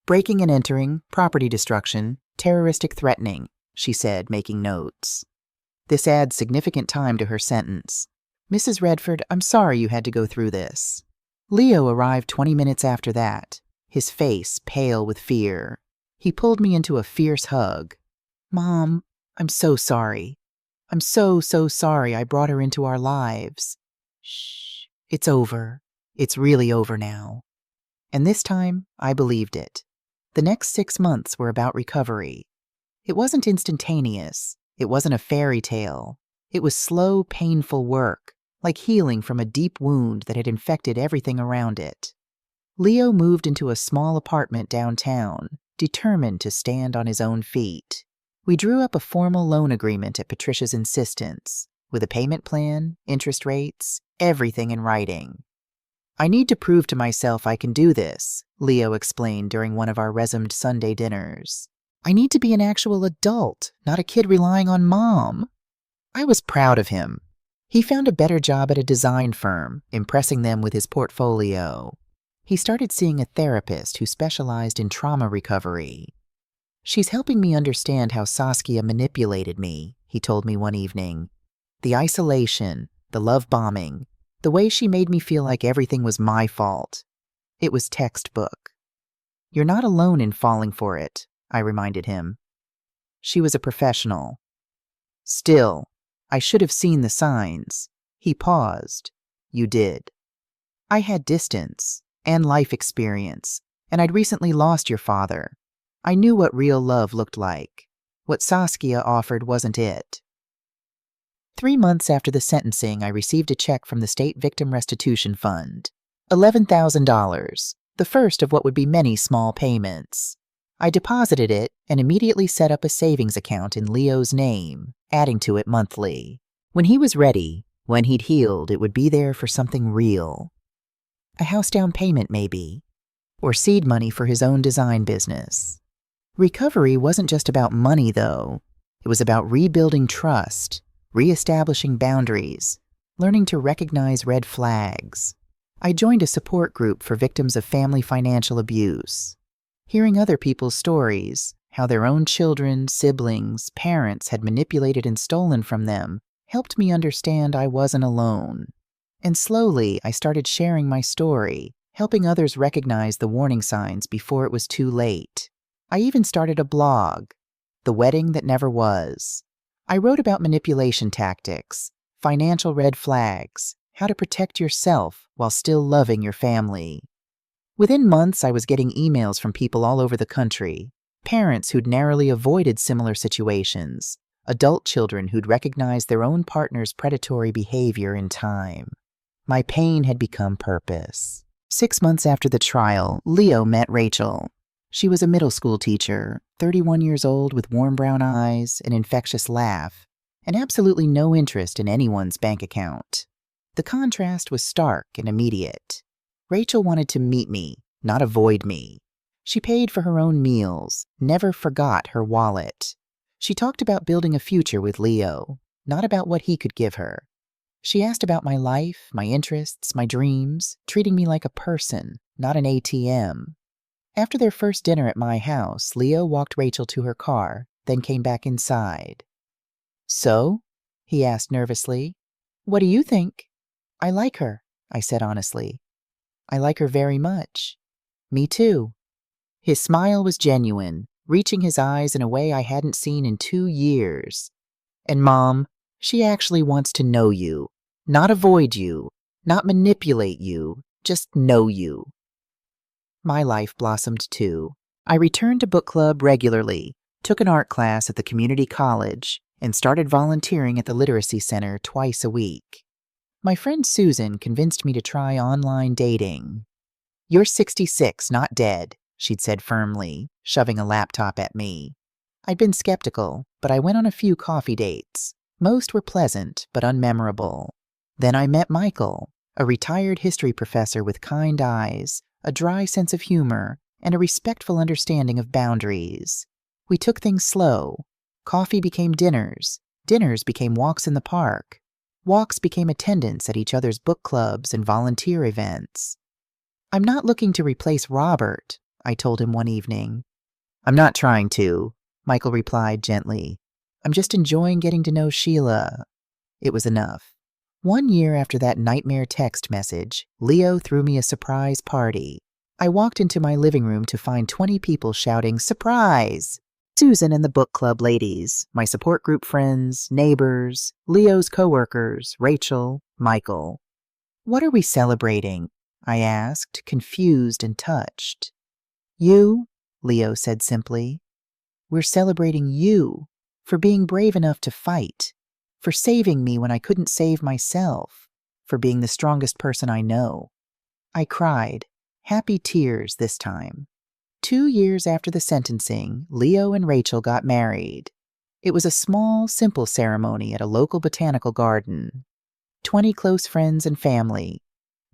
Breaking and entering, property destruction, terroristic threatening, she said, making notes. This adds significant time to her sentence. Mrs. Redford, I'm sorry you had to go through this. Leo arrived 20 minutes after that, his face pale with fear. He pulled me into a fierce hug. Mom, I'm so sorry. I'm so sorry I brought her into our lives. Shh, it's over. It's really over now. And this time, I believed it. The next 6 months were about recovery. It wasn't instantaneous. It wasn't a fairy tale. It was slow, painful work, like healing from a deep wound that had infected everything around it. Leo moved into a small apartment downtown, determined to stand on his own feet. We drew up a formal loan agreement at Patricia's insistence, with a payment plan, interest rates, everything in writing. I need to prove to myself I can do this, Leo explained during one of our resumed Sunday dinners. I need to be an actual adult, not a kid relying on Mom. I was proud of him. He found a better job at a design firm, impressing them with his portfolio. He started seeing a therapist who specialized in trauma recovery. "She's helping me understand how Saskia manipulated me," he told me one evening. "The isolation, the love bombing, the way she made me feel like everything was my fault. It was textbook." "You're not alone in falling for it," I reminded him. "She was a professional." "Still, I should have seen the signs." He paused. "You did." "I had distance and life experience, and I'd recently lost your father. I knew what real love looked like. What Saskia offered wasn't it." 3 months after the sentencing, I received a check from the State Victim Restitution Fund. $11,000, the first of what would be many small payments. I deposited it and immediately set up a savings account in Leo's name, adding to it monthly. When he was ready, when he'd healed, it would be there for something real. A house down payment, maybe, or seed money for his own design business. Recovery wasn't just about money, though. It was about rebuilding trust, reestablishing boundaries, learning to recognize red flags. I joined a support group for victims of family financial abuse. Hearing other people's stories, how their own children, siblings, parents had manipulated and stolen from them, helped me understand I wasn't alone. And slowly, I started sharing my story, helping others recognize the warning signs before it was too late. I even started a blog, The Wedding That Never Was. I wrote about manipulation tactics, financial red flags, how to protect yourself while still loving your family. Within months, I was getting emails from people all over the country, parents who'd narrowly avoided similar situations, adult children who'd recognized their own partner's predatory behavior in time. My pain had become purpose. 6 months after the trial, Leo met Rachel. She was a middle school teacher, 31 years old with warm brown eyes, an infectious laugh, and absolutely no interest in anyone's bank account. The contrast was stark and immediate. Rachel wanted to meet me, not avoid me. She paid for her own meals, never forgot her wallet. She talked about building a future with Leo, not about what he could give her. She asked about my life, my interests, my dreams, treating me like a person, not an ATM. After their first dinner at my house, Leo walked Rachel to her car, then came back inside. "So?" he asked nervously. "What do you think?" "I like her," I said honestly. "I like her very much." "Me too." His smile was genuine, reaching his eyes in a way I hadn't seen in 2 years. "And Mom, she actually wants to know you, not avoid you, not manipulate you, just know you." My life blossomed too. I returned to book club regularly, took an art class at the community college, and started volunteering at the literacy center twice a week. My friend Susan convinced me to try online dating. "You're 66, not dead," she'd said firmly, shoving a laptop at me. I'd been skeptical, but I went on a few coffee dates. Most were pleasant, but unmemorable. Then I met Michael, a retired history professor with kind eyes, a dry sense of humor, and a respectful understanding of boundaries. We took things slow. Coffee became dinners. Dinners became walks in the park. Walks became attendance at each other's book clubs and volunteer events. "I'm not looking to replace Robert," I told him one evening. "I'm not trying to," Michael replied gently. "I'm just enjoying getting to know Sheila." It was enough. 1 year after that nightmare text message, Leo threw me a surprise party. I walked into my living room to find 20 people shouting, "Surprise!" Susan and the book club ladies, my support group friends, neighbors, Leo's coworkers, Rachel, Michael. "What are we celebrating?" I asked, confused and touched. "You," Leo said simply. "We're celebrating you for being brave enough to fight, for saving me when I couldn't save myself, for being the strongest person I know." I cried, happy tears this time. 2 years after the sentencing, Leo and Rachel got married. It was a small, simple ceremony at a local botanical garden. 20 close friends and family.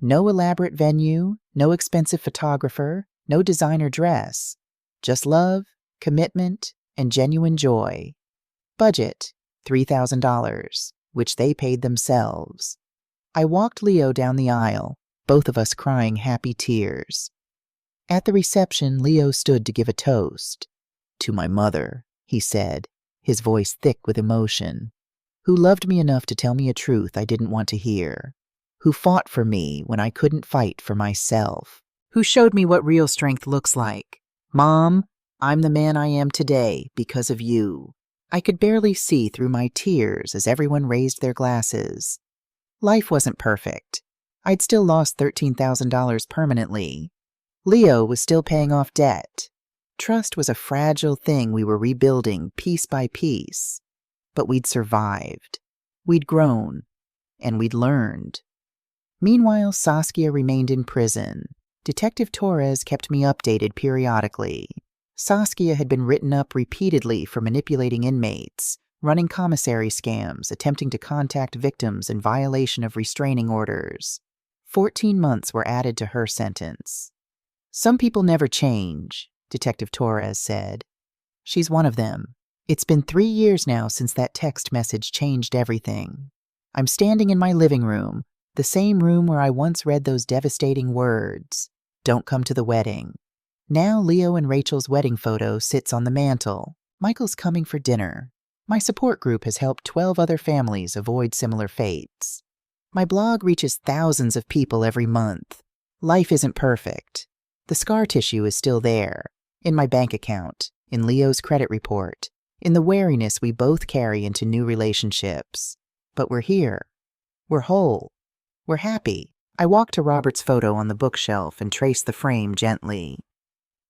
No elaborate venue, no expensive photographer, no designer dress. Just love, commitment, and genuine joy. Budget, $3,000, which they paid themselves. I walked Leo down the aisle, both of us crying happy tears. At the reception, Leo stood to give a toast. To my mother, he said, his voice thick with emotion, who loved me enough to tell me a truth I didn't want to hear, who fought for me when I couldn't fight for myself, who showed me what real strength looks like. Mom, I'm the man I am today because of you. I could barely see through my tears as everyone raised their glasses. Life wasn't perfect. I'd still lost $13,000 permanently. Leo was still paying off debt. Trust was a fragile thing we were rebuilding piece by piece. But we'd survived. We'd grown. And we'd learned. Meanwhile, Saskia remained in prison. Detective Torres kept me updated periodically. Saskia had been written up repeatedly for manipulating inmates, running commissary scams, attempting to contact victims in violation of restraining orders. 14 months were added to her sentence. Some people never change, Detective Torres said. She's one of them. It's been 3 years now since that text message changed everything. I'm standing in my living room, the same room where I once read those devastating words, "Don't come to the wedding." Now Leo and Rachel's wedding photo sits on the mantle. Michael's coming for dinner. My support group has helped 12 other families avoid similar fates. My blog reaches thousands of people every month. Life isn't perfect. The scar tissue is still there, in my bank account, in Leo's credit report, in the wariness we both carry into new relationships. But we're here. We're whole. We're happy. I walk to Robert's photo on the bookshelf and trace the frame gently.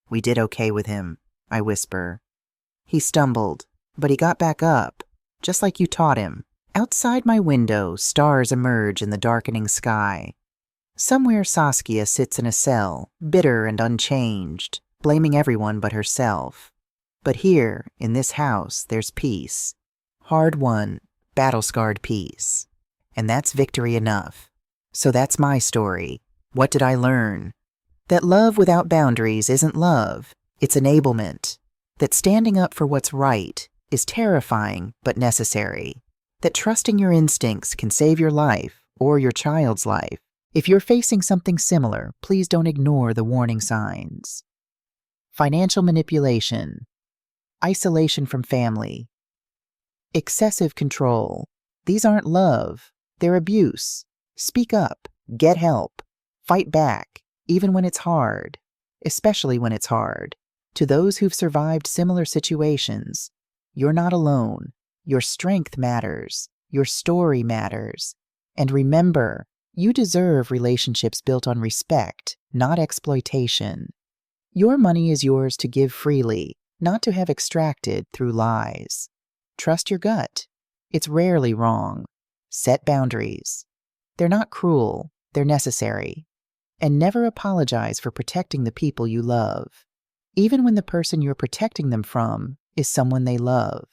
"We did okay with him," I whisper. "He stumbled, but he got back up, just like you taught him." Outside my window, stars emerge in the darkening sky. Somewhere Saskia sits in a cell, bitter and unchanged, blaming everyone but herself. But here, in this house, there's peace. Hard-won, battle-scarred peace. And that's victory enough. So that's my story. What did I learn? That love without boundaries isn't love, it's enablement. That standing up for what's right is terrifying but necessary. That trusting your instincts can save your life or your child's life. If you're facing something similar, please don't ignore the warning signs. Financial manipulation. Isolation from family. Excessive control. These aren't love, they're abuse. Speak up, get help, fight back, even when it's hard, especially when it's hard. To those who've survived similar situations, you're not alone. Your strength matters. Your story matters. And remember, you deserve relationships built on respect, not exploitation. Your money is yours to give freely, not to have extracted through lies. Trust your gut. It's rarely wrong. Set boundaries. They're not cruel, they're necessary. And never apologize for protecting the people you love, even when the person you're protecting them from is someone they love.